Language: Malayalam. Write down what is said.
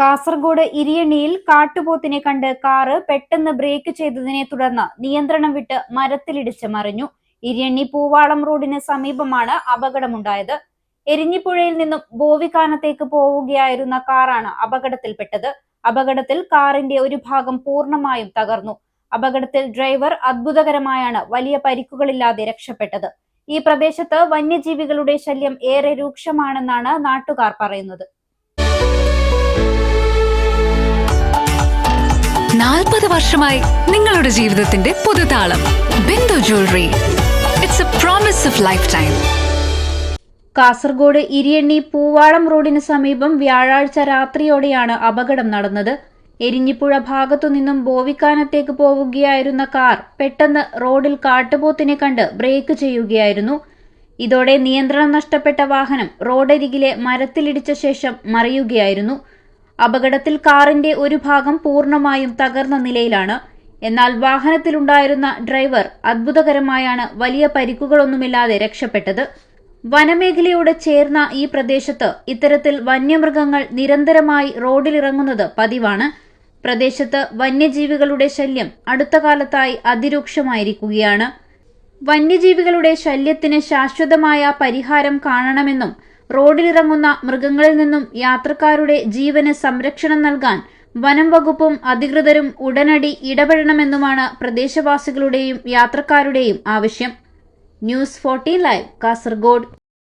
കാസർഗോഡ് ഇരിയണ്ണിയിൽ കാട്ടുപോത്തിനെ കണ്ട് കാറ് പെട്ടെന്ന് ബ്രേക്ക് ചെയ്തതിനെ തുടർന്ന് നിയന്ത്രണം വിട്ട് മരത്തിലിടിച്ച് മറിഞ്ഞു. ഇരിയണ്ണി പൂവാളം റോഡിന് സമീപമാണ് അപകടമുണ്ടായത്. എരിഞ്ഞിപ്പുഴയിൽ നിന്നും ബോവിക്കാനത്തേക്ക് പോവുകയായിരുന്ന കാറാണ് അപകടത്തിൽപ്പെട്ടത്. അപകടത്തിൽ കാറിന്റെ ഒരു ഭാഗം പൂർണ്ണമായും തകർന്നു. അപകടത്തിൽ ഡ്രൈവർ അത്ഭുതകരമായാണ് വലിയ പരിക്കുകളില്ലാതെ രക്ഷപ്പെട്ടത്. ഈ പ്രദേശത്ത് വന്യജീവികളുടെ ശല്യം ഏറെ രൂക്ഷമാണെന്നാണ് നാട്ടുകാർ പറയുന്നത്. 40 വർഷമായി നിങ്ങളുടെ ജീവിതത്തിന്റെ പുതുതാളം. Bindu jewellery. It's a promise of lifetime. Kasaragod Iriyanni Poovalam റോഡിന് സമീപം വ്യാഴാഴ്ച രാത്രിയോടെയാണ് അപകടം നടന്നത്. എരിഞ്ഞിപ്പുഴ ഭാഗത്തുനിന്നും ബോവിക്കാനത്തേക്ക് പോവുകയായിരുന്ന കാർ പെട്ടെന്ന് റോഡിൽ കാട്ടുപോത്തിനെ കണ്ട് ബ്രേക്ക് ചെയ്യുകയായിരുന്നു. ഇതോടെ നിയന്ത്രണം നഷ്ടപ്പെട്ട വാഹനം റോഡരികിലെ മരത്തിലിടിച്ച ശേഷം മറിയുകയായിരുന്നു. അപകടത്തിൽ കാറിന്റെ ഒരു ഭാഗം പൂർണ്ണമായും തകർന്ന നിലയിലാണ്. എന്നാൽ വാഹനത്തിലുണ്ടായിരുന്ന ഡ്രൈവർ അത്ഭുതകരമായാണ് വലിയ പരിക്കുകളൊന്നുമില്ലാതെ രക്ഷപ്പെട്ടത്. വനമേഖലയോട് ചേർന്ന ഈ പ്രദേശത്ത് ഇത്തരത്തിൽ വന്യമൃഗങ്ങൾ നിരന്തരമായി റോഡിലിറങ്ങുന്നത് പതിവാണ്. പ്രദേശത്ത് വന്യജീവികളുടെ ശല്യം അടുത്ത കാലത്തായി അതിരൂക്ഷമായിരിക്കുകയാണ്. വന്യജീവികളുടെ ശല്യത്തിന് ശാശ്വതമായ പരിഹാരം കാണണമെന്നും റോഡിലിറങ്ങുന്ന മൃഗങ്ങളിൽ നിന്നും യാത്രക്കാരുടെ ജീവന് സംരക്ഷണം നൽകാൻ വനം വകുപ്പും അധികൃതരും ഉടനടി ഇടപെടണമെന്നുമാണ് പ്രദേശവാസികളുടെയും യാത്രക്കാരുടെയും ആവശ്യം. News 14 live, Kasaragod.